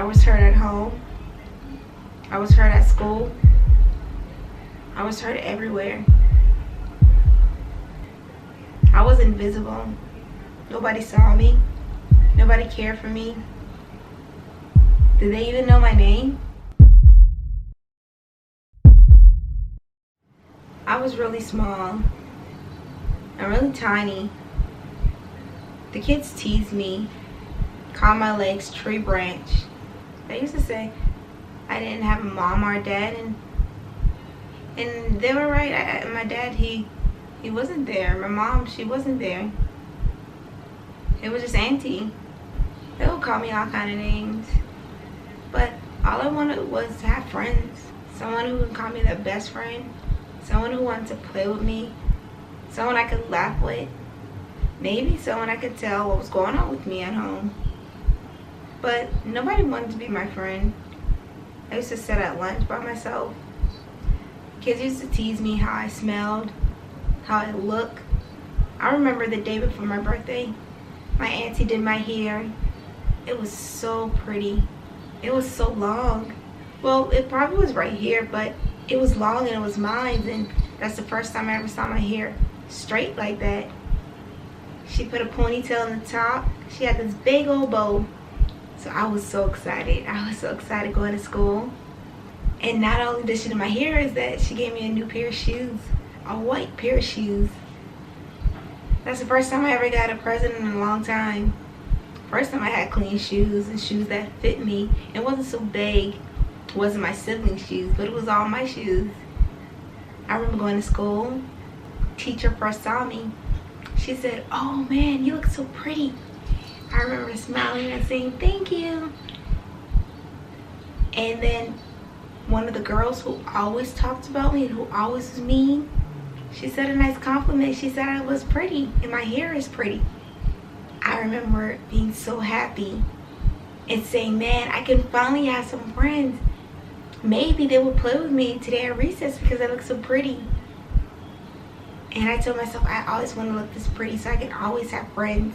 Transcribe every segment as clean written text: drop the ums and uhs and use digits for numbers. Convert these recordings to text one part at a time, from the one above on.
was hurt at home. I was hurt at school. I was hurt everywhere. I was invisible. Nobody saw me. Nobody cared for me. Did they even know my name? I was really small and really tiny. The kids teased me, called my legs tree branch. They used to say I didn't have a mom or a dad, and they were right. My dad, he wasn't there. My mom, she wasn't there. It was just auntie. They would call me all kind of names, but all I wanted was to have friends. Someone who would call me their best friend. Someone who wanted to play with me. Someone I could laugh with. Maybe someone I could tell what was going on with me at home. But nobody wanted to be my friend. I used to sit at lunch by myself. Kids used to tease me how I smelled, how I looked. I remember the day before my birthday, my auntie did my hair. It was so pretty. It was so long. Well, it probably was right here, but it was long and it was mine, and that's the first time I ever saw my hair straight like that. She put a ponytail in the top. She had this big old bow. So I was so excited. I was so excited going to school. And not only did she do my hair, is that she gave me a new pair of shoes. A white pair of shoes. That's the first time I ever got a present in a long time. First time I had clean shoes and shoes that fit me. It wasn't so big. It wasn't my siblings' shoes, but it was all my shoes. I remember going to school. Teacher first saw me. She said, "Oh man, you look so pretty." I remember smiling and saying, "Thank you." And then one of the girls who always talked about me and who always was mean, she said a nice compliment. She said I was pretty and my hair is pretty. I remember being so happy and saying, man, I can finally have some friends. Maybe they will play with me today at recess because I look so pretty. And I told myself I always want to look this pretty so I can always have friends.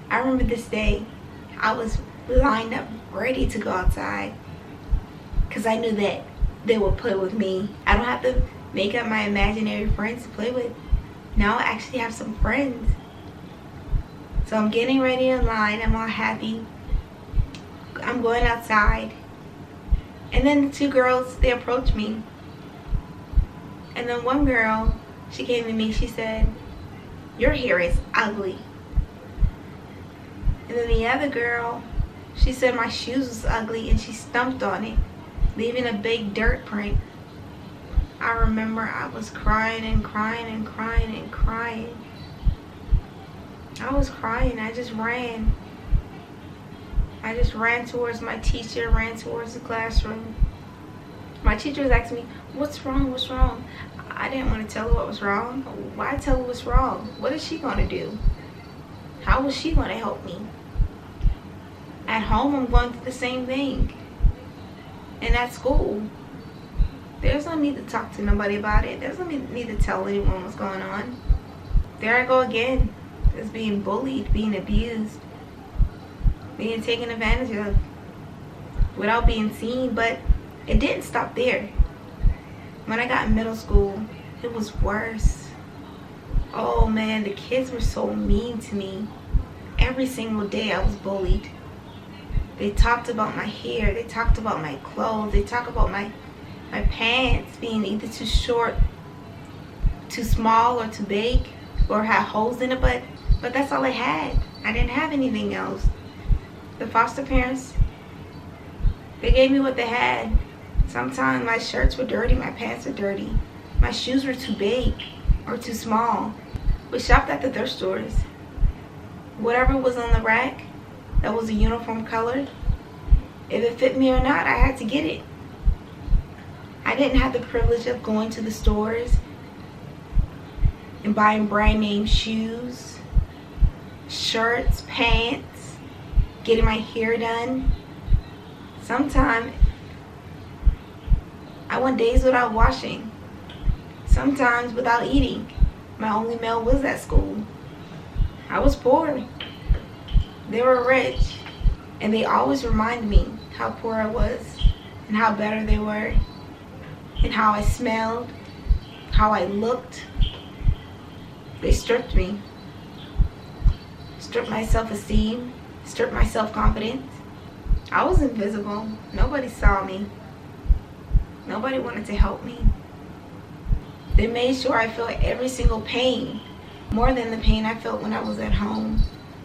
I remember this day, I was lined up ready to go outside because I knew that they would play with me. I don't have to make up my imaginary friends to play with. Now I actually have some friends. So I'm getting ready in line. I'm all happy. I'm going outside. And then the two girls, they approached me. And then one girl, she came to me, she said, "Your hair is ugly." And then the other girl, she said my shoes was ugly and she stomped on it, leaving a big dirt print. I remember I was crying and crying and crying and crying. I was crying. I just ran. I just ran towards my teacher, ran towards the classroom. My teacher was asking me, "What's wrong? What's wrong?" I didn't want to tell her what was wrong. Why tell her what's wrong? What is she going to do? How was she going to help me? At home, I'm going through the same thing. And at school, there's no need to talk to nobody about it. There's no need to tell anyone what's going on. There I go again. Just being bullied, being abused, being taken advantage of without being seen. But it didn't stop there. When I got in middle school, it was worse. Oh man, the kids were so mean to me. Every single day I was bullied. They talked about my hair, they talked about my clothes, they talked about my pants being either too short, too small, or too big, or had holes in it, but that's all I had. I didn't have anything else. The foster parents, they gave me what they had. Sometimes my shirts were dirty, my pants were dirty, my shoes were too big or too small. We shopped at the thrift stores. Whatever was on the rack that was a uniform color, if it fit me or not, I had to get it. I didn't have the privilege of going to the stores and buying brand name shoes, shirts, pants, getting my hair done. Sometimes I went days without washing, sometimes without eating. My only meal was at school. I was poor. They were rich, and they always reminded me how poor I was and how better they were and how I smelled, how I looked. They stripped me. Stripped my self-esteem, stripped my self-confidence. I was invisible. Nobody saw me. Nobody wanted to help me. They made sure I felt every single pain, more than the pain I felt when I was at home.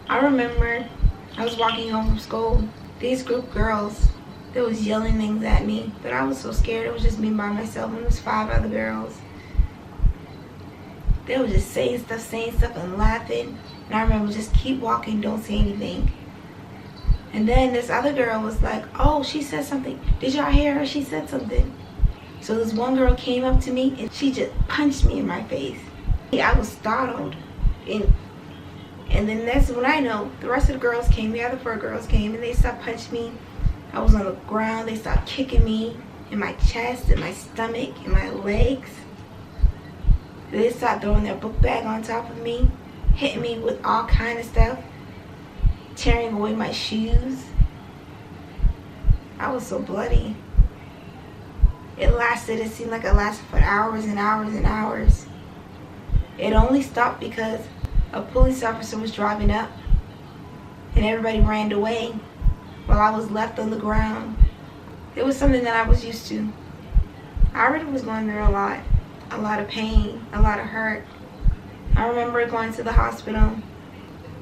I remember I was walking home from school. These group of girls, they was yelling things at me, but I was so scared. It was just me by myself, and there was 5 other girls. They were just saying stuff and laughing. And I remember just keep walking, don't say anything. And then this other girl was like, oh, she said something. Did y'all hear her? She said something. So this one girl came up to me and she just punched me in my face. I was startled. And then that's when I know the rest of the girls came, the other 4 girls came, and they stopped punching me. I was on the ground. They stopped kicking me in my chest, in my stomach, in my legs. They stopped throwing their book bag on top of me, hitting me with all kind of stuff, tearing away my shoes. I was so bloody. It seemed like it lasted for hours and hours and hours. It only stopped because a police officer was driving up and everybody ran away while I was left on the ground. It was something that I was used to. I already was going through a lot of pain, a lot of hurt. I remember going to the hospital,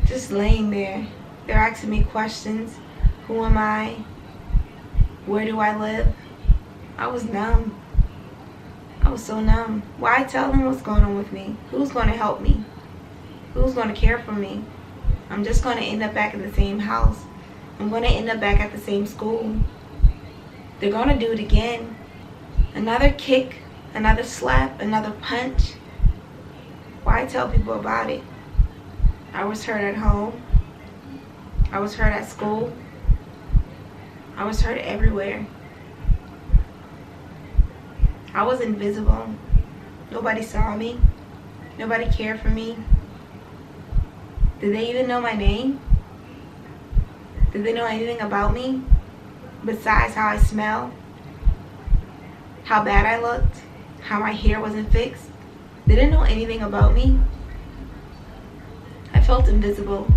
just laying there. They're asking me questions. Who am I? Where do I live? I was numb. I was so numb. Why tell them what's going on with me? Who's going to help me? Who's going to care for me? I'm just going to end up back in the same house. I'm going to end up back at the same school. They're going to do it again. Another kick, another slap, another punch. Why tell people about it? I was hurt at home. I was hurt at school. I was hurt everywhere. I was invisible. Nobody saw me. Nobody cared for me. Did they even know my name? Did they know anything about me besides how I smell? How bad I looked? How my hair wasn't fixed? They didn't know anything about me. I felt invisible.